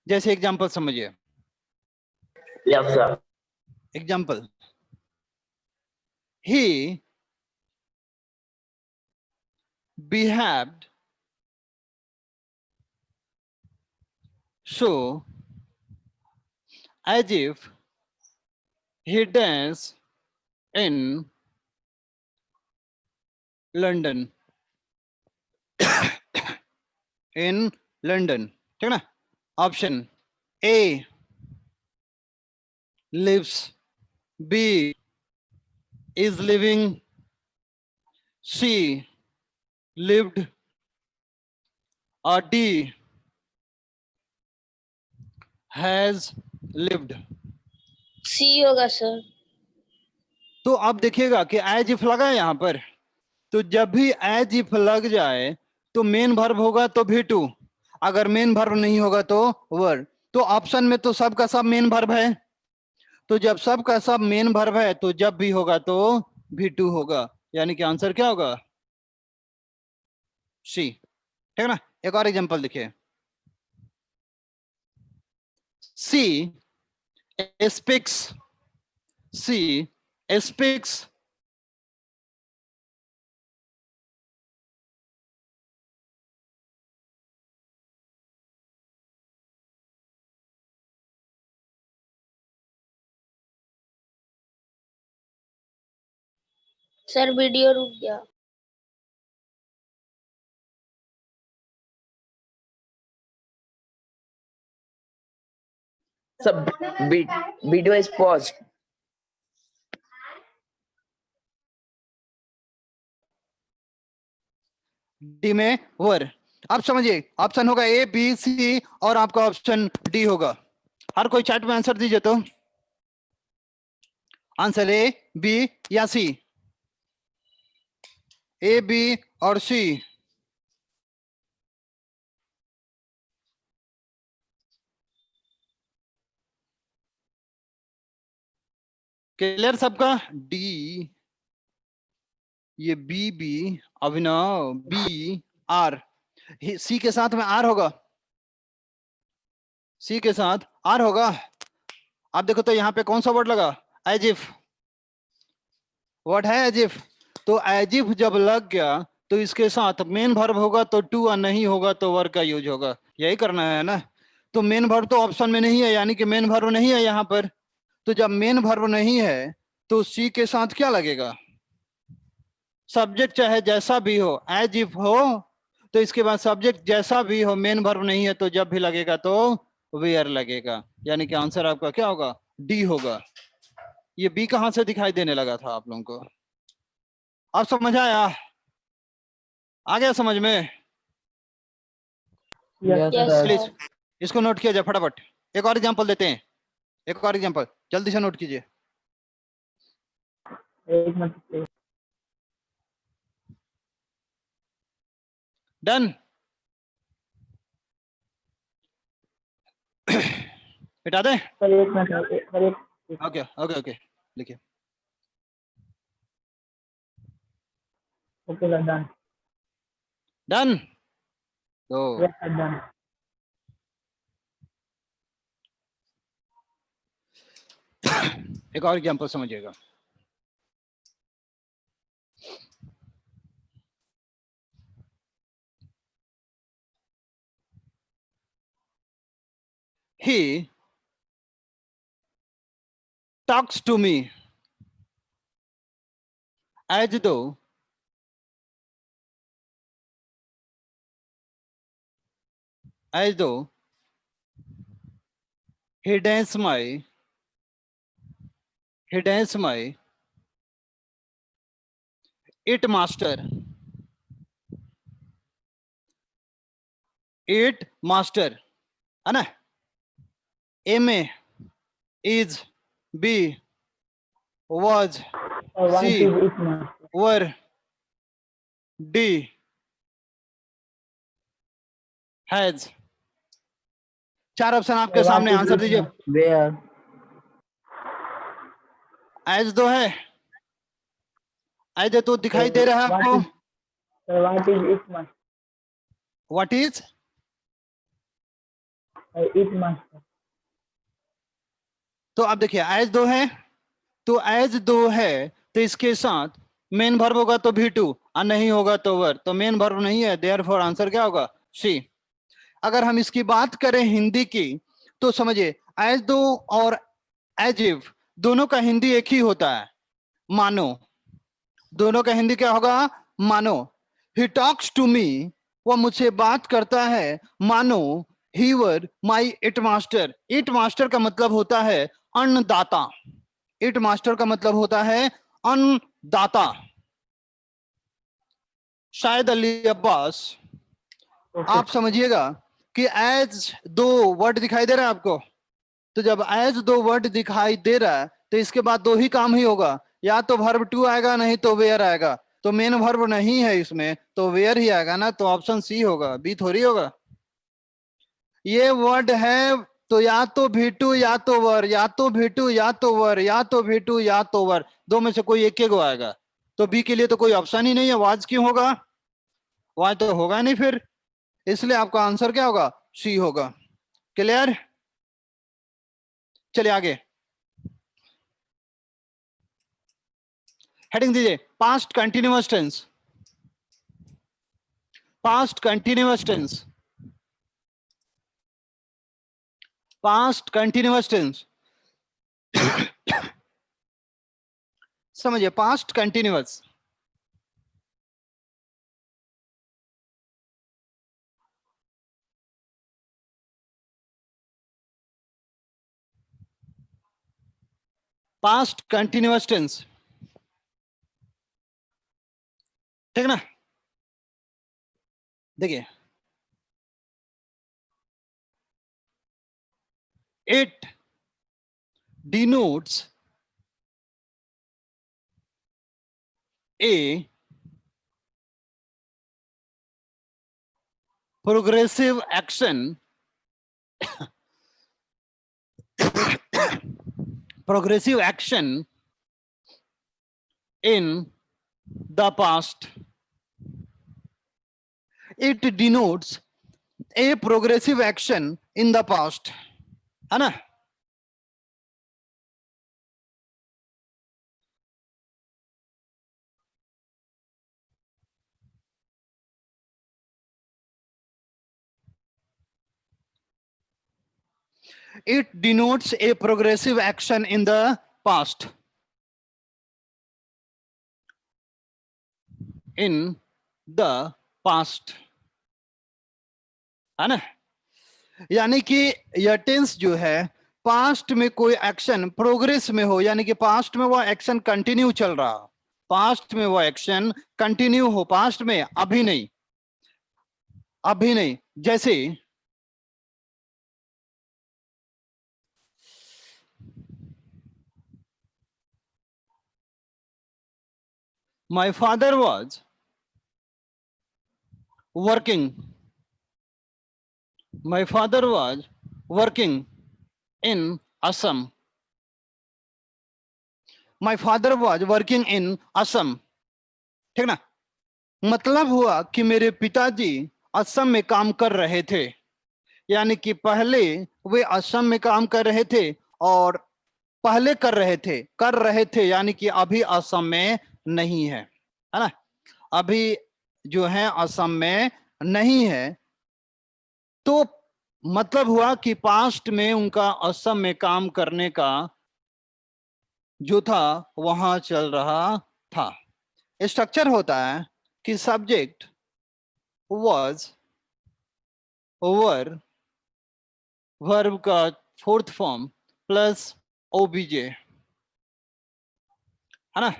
जैसे एग्जांपल समझिए, Yes, sir. Example, he behaved so as if he danced in London, in London, ठीक ना? Option A lives, B is living, C lived, or D has lived। C होगा सर. तो अब देखिएगा कि एज इफ लगा है यहां पर, तो जब भी एज इफ लग जाए तो मेन वर्ब होगा तो V2, अगर मेन वर्ब नहीं होगा तो वर्ब। तो ऑप्शन में तो सब का सब मेन वर्ब है, तो जब सब का सब मेन वर्ब है तो जब भी होगा तो V2 होगा, यानी कि आंसर क्या होगा? सी। ठीक ना? एक और एग्जांपल देखिए, she speaks, she speaks sir video रुक गया। Sir, video is paused. D में वर। अब समझिए, ऑप्शन होगा ए बी सी और आपका ऑप्शन डी होगा। हर कोई चैट में आंसर दीजिए तो। आंसर ए बी या सी? ए बी और सी। क्लियर सबका? डी, ये B B, Abhinav B R, C के साथ में आर होगा, सी के साथ आर होगा। आप देखो तो यहाँ पे कौन सा वर्ड लगा? एज इफ वर्ड है, एज इफ। तो एज इफ जब लग गया तो इसके साथ मेन वर्ब होगा तो टू, और नहीं होगा तो वर्ब का यूज होगा। यही करना है ना। तो मेन वर्ब तो ऑप्शन में नहीं है, यानी कि मेन वर्ब नहीं है यहाँ पर। तो जब मेन वर्ब नहीं है तो सी के साथ क्या लगेगा? सब्जेक्ट चाहे जैसा भी हो, एज इफ हो तो इसके बाद सब्जेक्ट जैसा भी हो, मेन वर्ब नहीं है तो जब भी लगेगा तो वेयर लगेगा। यानी कि आंसर आपका क्या होगा? डी होगा। ये बी कहां से दिखाई देने लगा था आप लोगों को? अब समझ आया? आ गया समझ में? Yes, Yes, sir. प्लीज इसको नोट किया जाए फटाफट। एक और एग्जांपल देते हैं, एक और एग्जांपल जल्दी से नोट कीजिए। एक मिनट। डन? मिटा दें? सर एक मिनट, सर एक। ओके ओके ओके, लिखिए। Okay sir, done. डन? तो यस सर, डन। एक और एग्जांपल समझिएगा। He talks to me as though he dance my it master है ना? M A is B was C were D has। चार option आपके सामने, आंसर दीजिए। Where? एज दो है, एज तो दिखाई दे रहा है आपको। What is it must? What is? It must. तो अब देखिए, एज दो है तो एज दो है तो इसके साथ मेन वर्ब होगा तो भी टू, और नहीं होगा तो वर। तो मेन वर्ब नहीं है, देयरफॉर आंसर क्या होगा? सी। अगर हम इसकी बात करें हिंदी की तो समझिए, एज दो और एज इफ दोनों का हिंदी एक ही होता है, मानो। दोनों का हिंदी क्या होगा? मानो। ही टॉक्स टू मी, वह मुझसे बात करता है, मानो ही वर माई इट मास्टर। इट मास्टर का मतलब होता है अन्नदाता। इट मास्टर का मतलब होता है अन्नदाता। शायद अली अब्बास आप समझिएगा कि एज दो वर्ड दिखाई दे रहा है आपको। तो जब एज दो वर्ड दिखाई दे रहा है तो इसके बाद दो ही काम ही होगा, या तो वर्ब टू आएगा नहीं तो वेयर आएगा। तो मेन वर्ब नहीं है इसमें तो वेयर ही आएगा ना। तो ऑप्शन सी होगा, बी थोड़ी होगा। ये वर्ड है तो या तो भी टू या तो वर, या तो भी टू या तो वर, या तो भी टू या तो वर, दो में से कोई एक ही को आएगा। तो बी के लिए तो कोई ऑप्शन ही नहीं है। वाज क्यों होगा? वाज तो होगा नहीं फिर, इसलिए आपका आंसर क्या होगा? सी होगा। क्लियर? चलिए आगे हेडिंग दीजिए, past continuous tense. Past continuous tense, past continuous tense. समझिए, past continuous past continuous tense, ठीक ना। देखिए, it denotes a progressive action progressive action in the past. It denotes a progressive action in the past, है ना। It denotes a progressive action in the past. In the past, है ना। यानी कि यह टेंस जो है पास्ट में कोई एक्शन प्रोग्रेस में हो, यानी कि पास्ट में वो एक्शन कंटिन्यू चल रहा, पास्ट में वो एक्शन कंटिन्यू हो, पास्ट में, अभी नहीं, अभी नहीं। जैसे my father was working, my father was working in Assam, my father was working in Assam, ठीक ना। मतलब हुआ कि मेरे पिताजी असम में काम कर रहे थे, यानी कि पहले वे असम में काम कर रहे थे, और पहले कर रहे थे यानी कि अभी असम में नहीं है ना, अभी जो है असम में नहीं है। तो मतलब हुआ कि पास्ट में उनका असम में काम करने का जो था वहां चल रहा था। स्ट्रक्चर होता है कि सब्जेक्ट was, वर, वर्ब का फोर्थ फॉर्म प्लस ओबीजे, है ना।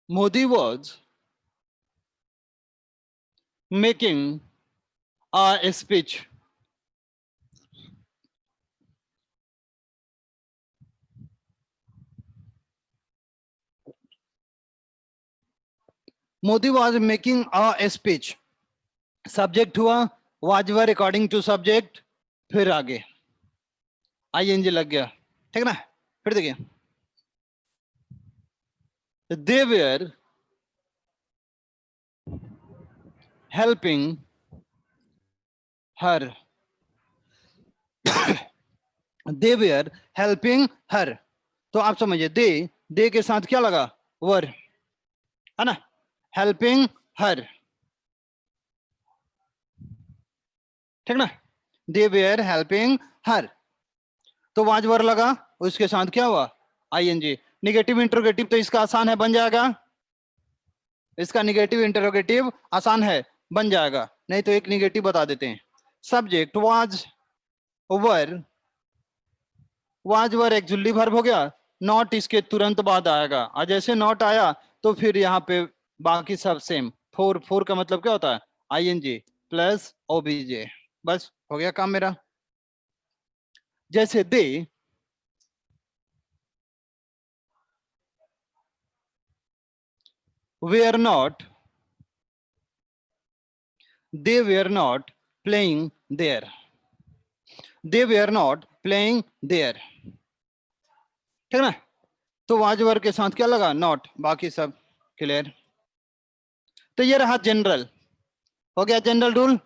Modi was making a speech, Modi was making a speech, subject हुआ was were according to subject, फिर आगे आईएनजी लग गया, ठीक ना। फिर देखिए, they were helping her, they were helping her। तो आप समझिए, दे के साथ क्या लगा, वर, है ना, हेल्पिंग हर, ठीक ना। दे वेयर हेल्पिंग हर, तो वाज वर लगा, उसके साथ क्या हुआ, आईएनजी। निगेटिव इंटरोगेटिव तो इसका आसान है, बन जाएगा, इसका निगेटिव इंटरोगेटिव आसान है, बन जाएगा। नहीं तो एक निगेटिव बता देते हैं, subject was were, was were actually verb हो गया, नॉट इसके तुरंत बाद आएगा, और जैसे नॉट आया तो फिर यहाँ पे बाकी सब सेम। फोर का मतलब क्या होता है, आईएनजी प्लस ओबीजे, बस हो गया काम मेरा। जैसे दे were not, they were not playing there, they were not playing there, ठीक ना। तो वाज वर के साथ क्या लगा, नॉट, बाकी सब क्लियर। तो ये रहा जनरल, हो गया जनरल रूल।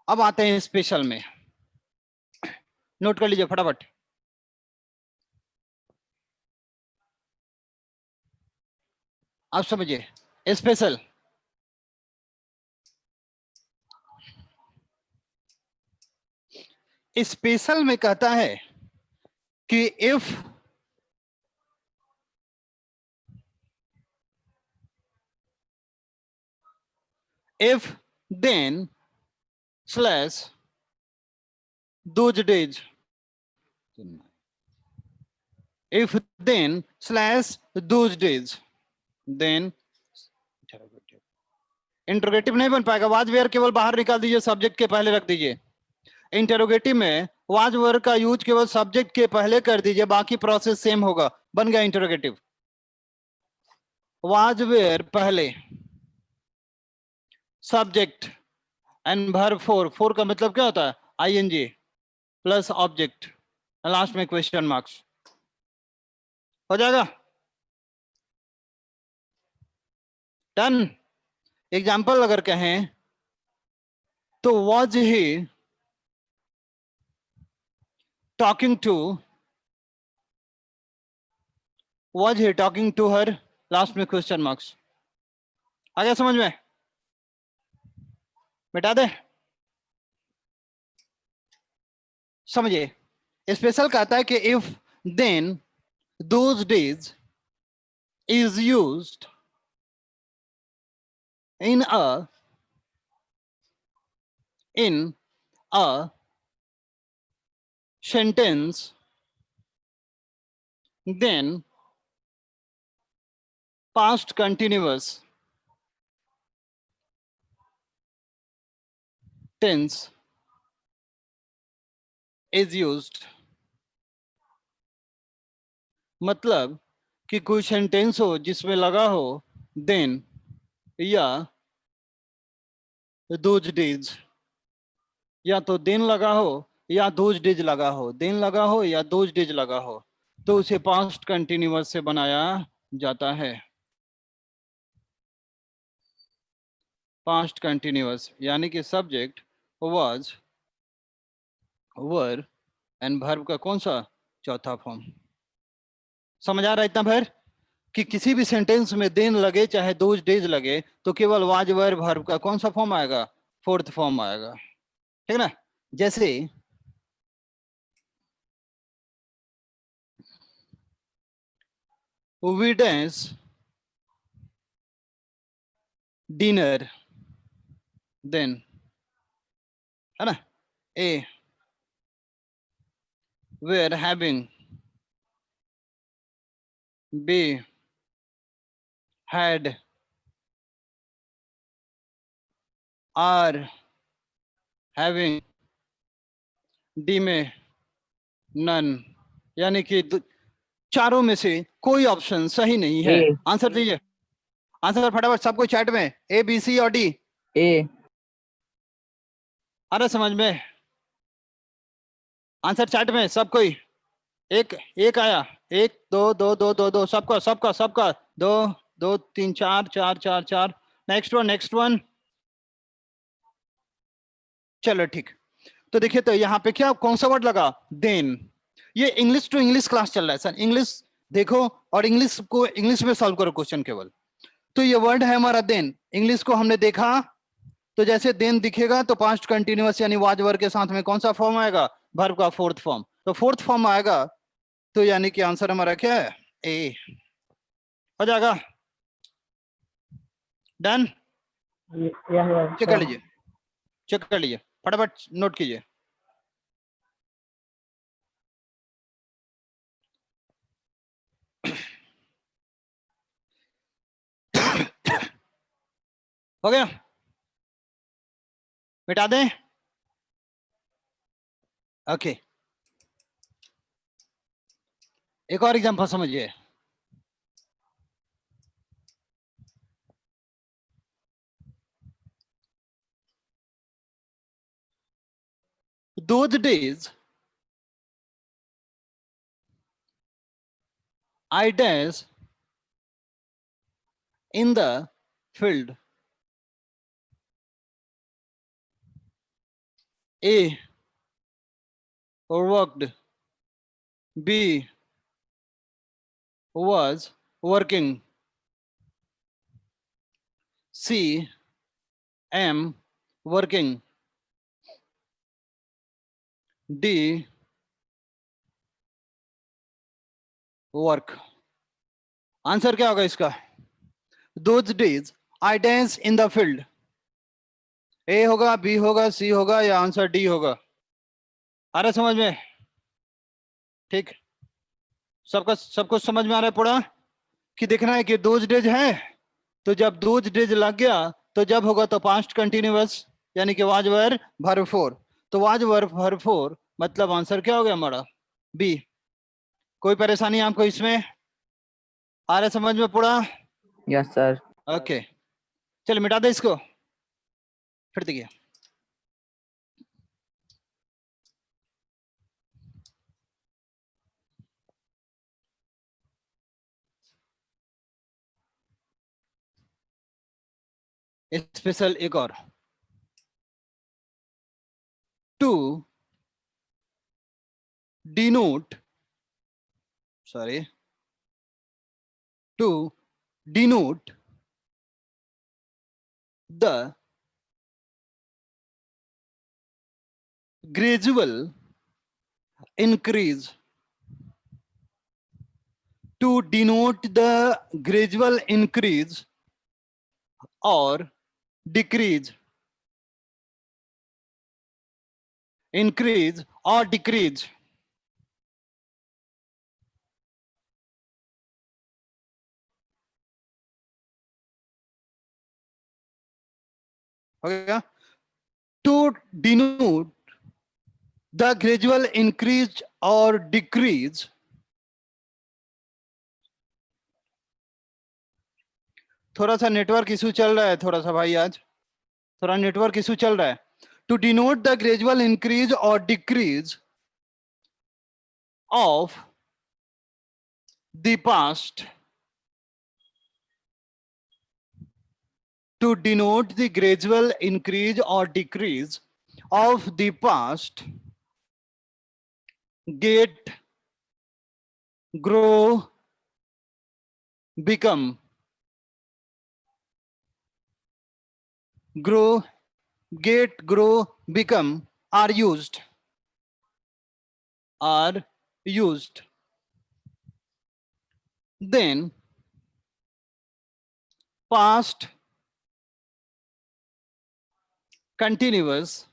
अब आते हैं स्पेशल में, नोट कर लीजिए फटाफट। आप समझिए स्पेशल, स्पेशल में कहता है कि if then slash those days, if then slash those days, then interrogative नहीं बन पाएगा। वाज वेयर केवल बाहर निकाल दीजिए, सब्जेक्ट के पहले रख दीजिए। इंटरोगेटिव में वाज वेयर का यूज केवल सब्जेक्ट के पहले कर दीजिए, बाकी प्रोसेस सेम होगा। बन गया इंटरोगेटिव। वाज वेयर पहले, सब्जेक्ट एंड वर्ब फोर का मतलब क्या होता है? आईएनजी प्लस ऑब्जेक्ट, लास्ट में क्वेश्चन मार्क्स। हो जाएगा? डन। एग्जाम्पल अगर कहें तो was he talking to, was he talking to her, last में क्वेश्चन मार्क्स। आ गया समझ में? मिटा दे? समझिए, स्पेशल कहता है कि if then those days is used in a sentence, then past continuous tense is used। मतलब कि कोई सेंटेंस हो जिसमें लगा हो then या those days, या तो दिन लगा हो या those days लगा हो, दिन लगा हो या those days लगा हो, तो उसे पास्ट कंटिन्यूअस से बनाया जाता है। पास्ट कंटिन्यूअस यानी कि subject was, were and verb का कौन सा? चौथा फॉर्म। समझ आ रहा है इतना भर कि किसी भी सेंटेंस में दिन लगे चाहे दोज डेज लगे तो केवल वाज वर वर्ब का कौन सा फॉर्म आएगा? फोर्थ फॉर्म आएगा। ठीक ना? जैसे वी डांस डिनर, देन, है ना? A were having, B had, are having, D में none। यानी कि चारों में से कोई ऑप्शन सही नहीं है। ए। आंसर दीजिए, आंसर फटाफट सबको चैट में, ए बी सी और डी। ए। अरे समझ में? आंसर चैट में सब कोई। एक एक आया, एक दो दो दो दो दो, सबका सबका सबका, दो दो तीन चार चार चार चार। Next one, next one. चलो ठीक। तो देखिए, तो यहाँ पे क्या कौन सा वर्ड लगा? देन। ये इंग्लिश टू इंग्लिश क्लास चल रहा है सर, इंग्लिश देखो और इंग्लिश को इंग्लिश में सॉल्व करो क्वेश्चन केवल। तो ये वर्ड है हमारा देन, इंग्लिश को हमने देखा तो जैसे देन दिखेगा तो पास्ट कंटिन्यूअस यानी वाज वर्ब के साथ में कौन सा फॉर्म आएगा? वर्ब का फोर्थ फॉर्म। तो फोर्थ फॉर्म आएगा तो यानी कि आंसर हमारा क्या है? ए। हो जाएगा? डन? चेक कर लीजिए, चेक कर लीजिए, फटाफट नोट कीजिए। हो गया? मिटा दें? ओके, एक और एग्जांपल समझिए। Those days I dash in the field. A worked, B was working, C am working, D work। Answer क्या होगा इसका? Those days I dance in the field। ए होगा, बी होगा, सी होगा या आंसर डी होगा? आ रहा समझ में? ठीक, सबको समझ में आ रहा है पूरा कि देखना है कि दोज डेज है, तो जब दोज डेज लग गया तो जब होगा तो पास्ट कंटिन्यूअस यानी कि वाज वर वर्ब फोर, तो वाज वर वर्ब फोर मतलब आंसर क्या हो गया हमारा बी। कोई परेशानी आपको इसमें आ रहा है समझ में पूरा? Yes, sir. ओके चल मिटा दे इसको, फिर देखिए स्पेशल एक और, to denote the gradual increase, to denote the gradual increase or decrease, increase or decrease, हो गया? To denote the gradual increase or decrease, थोड़ा सा नेटवर्क इशू चल रहा है थोड़ा सा भाई, आज थोड़ा नेटवर्क इशू चल रहा है। To denote the gradual increase or decrease of the past, to denote the gradual increase or decrease of the past, get, grow, become, grow, get, grow, become are used. Then past continuous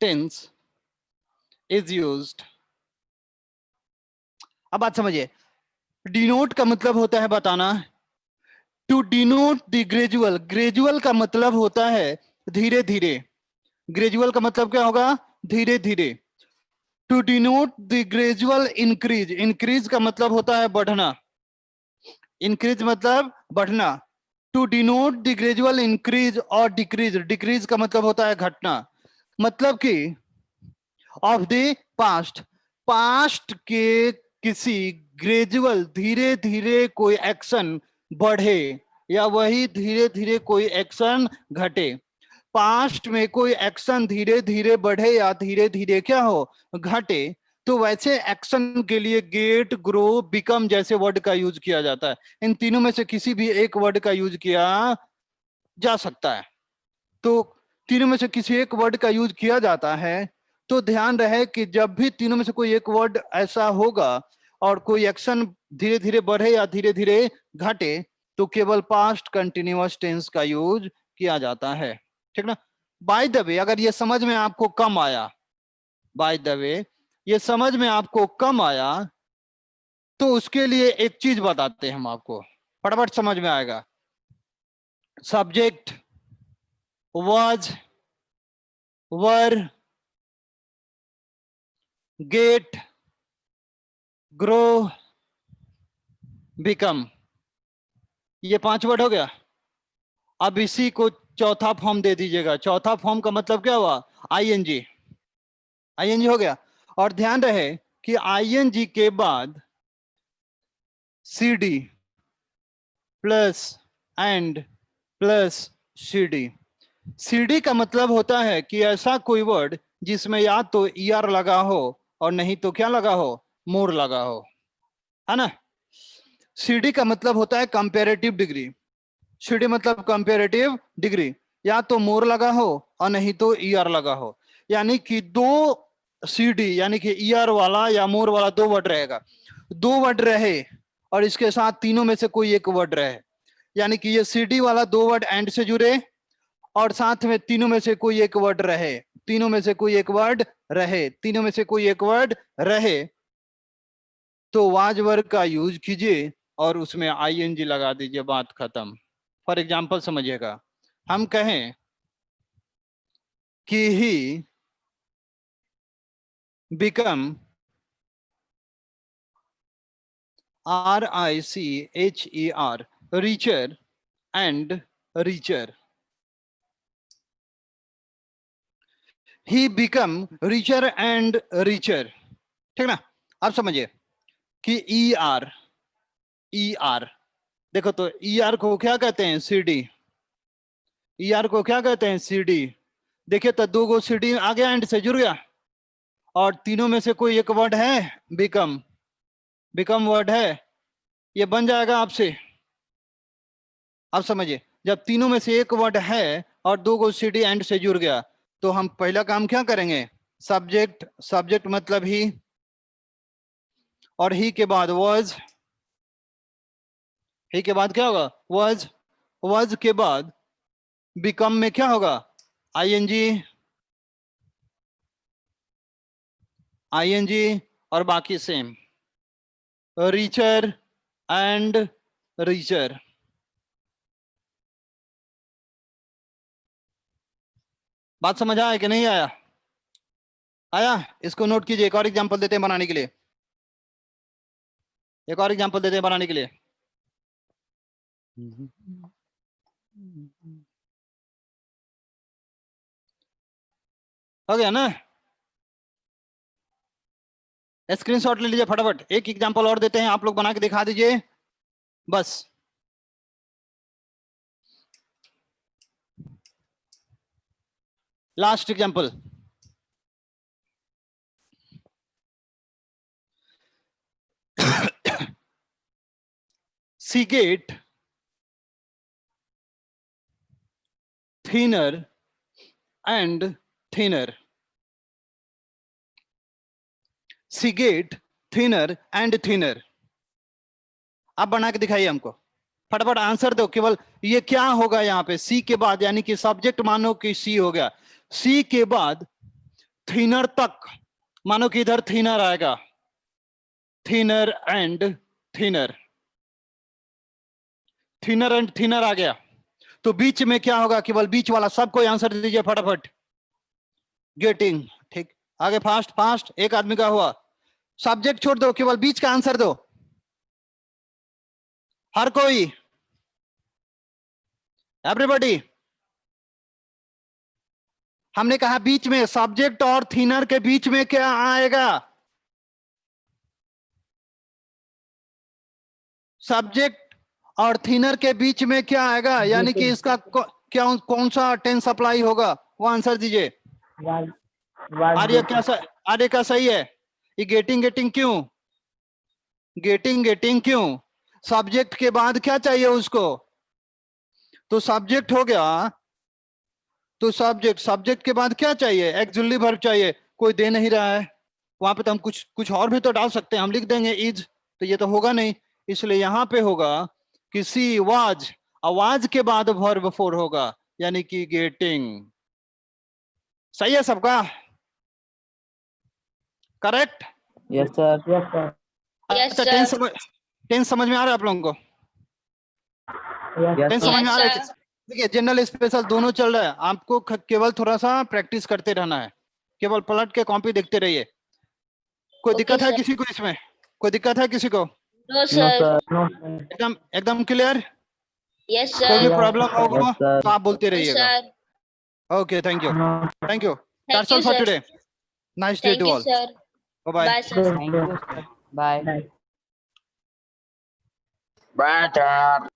tense is used. अब बात समझिए, denote का मतलब होता है बताना, to denote the gradual, gradual का मतलब होता है धीरे धीरे, ग्रेजुअल का मतलब क्या होगा धीरे धीरे। To denote the gradual increase, increase का मतलब होता है बढ़ना, इंक्रीज मतलब बढ़ना। To denote the gradual increase और डिक्रीज, डिक्रीज का मतलब होता है घटना, मतलब कि ऑफ द पास्ट, पास्ट के किसी ग्रेजुअल धीरे धीरे कोई एक्शन बढ़े या वही धीरे धीरे कोई एक्शन घटे, पास्ट में कोई एक्शन धीरे धीरे बढ़े या धीरे धीरे क्या हो घटे, तो वैसे एक्शन के लिए गेट, ग्रो, बिकम जैसे वर्ड का यूज किया जाता है। इन तीनों में से किसी भी एक वर्ड का यूज किया जा सकता है, तो तीनों में से किसी एक वर्ड का यूज किया जाता है, तो ध्यान रहे कि जब भी तीनों में से कोई एक वर्ड ऐसा होगा और कोई एक्शन धीरे धीरे बढ़े या धीरे धीरे घटे, तो केवल पास्ट कंटिन्यूअस टेंस का यूज किया जाता है, ठीक ना। बाय द वे, अगर ये समझ में आपको कम आया, बाय द वे ये समझ में आपको कम आया, तो उसके लिए एक चीज बताते हैं हम आपको, फटाफट समझ में आएगा। Subject, was, were, get, grow, become, ये 5 वर्ड हो गया। अब इसी को चौथा फॉर्म दे दीजिएगा, चौथा फॉर्म का मतलब क्या हुआ आईएनजी, आईएनजी हो गया। और ध्यान रहे कि आईएनजी के बाद CD plus and plus CD, CD का मतलब होता है कि ऐसा कोई वर्ड जिसमें या तो ईआर लगा हो और नहीं तो क्या लगा हो मोर लगा हो, है ना। सीडी का मतलब होता है कंपैरेटिव डिग्री, सीडी मतलब कंपैरेटिव डिग्री, या तो मोर लगा हो और नहीं तो ईआर लगा हो, यानी कि दो सीडी यानी कि ईआर वाला या मोर वाला दो वर्ड रहेगा, दो वर्ड रहे और इसके साथ तीनों में से कोई एक वर्ड रहे, यानी कि ये सीडी वाला दो वर्ड एंड से जुड़े और साथ में तीनों में से कोई एक वर्ड रहे, तीनों में से कोई एक वर्ड रहे, तीनों में से कोई एक वर्ड रहे तो वाज वर्ग का यूज कीजिए और उसमें आईएनजी लगा दीजिए, बात खत्म। फॉर एग्जाम्पल समझिएगा, हम कहें कि he become, RICHER, richer and richer. He become richer and richer. ठीक ना? अब समझिए कि ER देखो तो ER को क्या कहते हैं? CD। ER को क्या कहते हैं? CD। देखिए तो दो गो CD आ गया, एंड से जुड़ गया, और तीनों में से कोई एक वर्ड है बिकम, बिकम वर्ड है, ये बन जाएगा आपसे। अब समझिए, जब तीनों में से एक वर्ड है और दो गो CD एंड से जुड़ गया तो हम पहला काम क्या करेंगे? सब्जेक्ट, सब्जेक्ट मतलब ही, और ही के बाद वाज, ही के बाद क्या होगा? वाज, वाज के बाद बिकम में क्या होगा? आईएनजी, आईएनजी, और बाकी सेम, रीचर एंड रीचर। बात समझ आया कि नहीं आया? आया? इसको नोट कीजिए, एक और एग्जांपल देते हैं बनाने के लिए, एक और एग्जांपल देते हैं बनाने के लिए। हो गया ना? स्क्रीनशॉट ले लीजिए फटाफट, एक एग्जांपल और देते हैं, आप लोग बना के दिखा दीजिए बस। Last example, she get thinner and thinner, she get thinner and thinner। आप बना के दिखाइए हमको, फटाफट आंसर दो। केवल ये क्या होगा यहाँ पे? सी के बाद, यानी कि सब्जेक्ट मानो कि सी हो गया, सी के बाद थिनर तक, मानो कि इधर थिनर आएगा, thinner and thinner, thinner and thinner आ गया, तो बीच में क्या होगा? केवल बीच वाला, सबको आंसर दीजिए फटाफट। गेटिंग, ठीक, आगे फास्ट फास्ट, एक आदमी का हुआ, सब्जेक्ट छोड़ दो, केवल बीच का आंसर दो, हर कोई, एवरीबॉडी। हमने कहा बीच में, सब्जेक्ट और थिनर के बीच में क्या आएगा? सब्जेक्ट और थिनर के बीच में क्या आएगा? यानी कि इसका क्या, कौन सा टेंस अप्लाई होगा? वो आंसर दीजिए। आर्य क्या आर्य का सही है? ये गेटिंग गेटिंग क्यों? गेटिंग गेटिंग क्यों? सब्जेक्ट के बाद क्या चाहिए उसको? तो सब्जेक्ट हो गया, तो सब्जेक्ट, सब्जेक्ट के बाद क्या चाहिए? एक्सुअली वर्ब चाहिए, कोई दे नहीं रहा है वहां पे, तो हम कुछ और भी तो डाल सकते हैं, हम लिख देंगे इज, तो ये तो होगा नहीं, इसलिए यहां पे होगा कि सी वाज, आवाज के बाद वर्ब 4 होगा, यानी कि गेटिंग। सही है सबका? Correct? Yes, sir. Yes, sir. Yes, अच्छा, sir. टेंस समझ में आ रहा है आप लोगों को? Yes, tense sir. समझ में आ रहा है? Yes, sir. देखिए, जनरल स्पेशल दोनों चल रहा है, आपको केवल थोड़ा सा प्रैक्टिस करते रहना है, केवल पलट के कॉपी देखते रहिए। कोई Okay, दिक्कत है sir. किसी को इसमें? कोई दिक्कत है किसी को? No, No, sir. sir. No, sir. एकदम क्लियर? Yes, कोई भी sir. प्रॉब्लम होगा Yes, sir. तो आप बोलते Yes, रहिएगा। sir. Okay, thank you, No. Thank you, Thank that's all you, for sir. Today, nice day Thank to you, all, sir. Bye bye. Bye, sir. Thank you, sir. Bye. Bye. Better.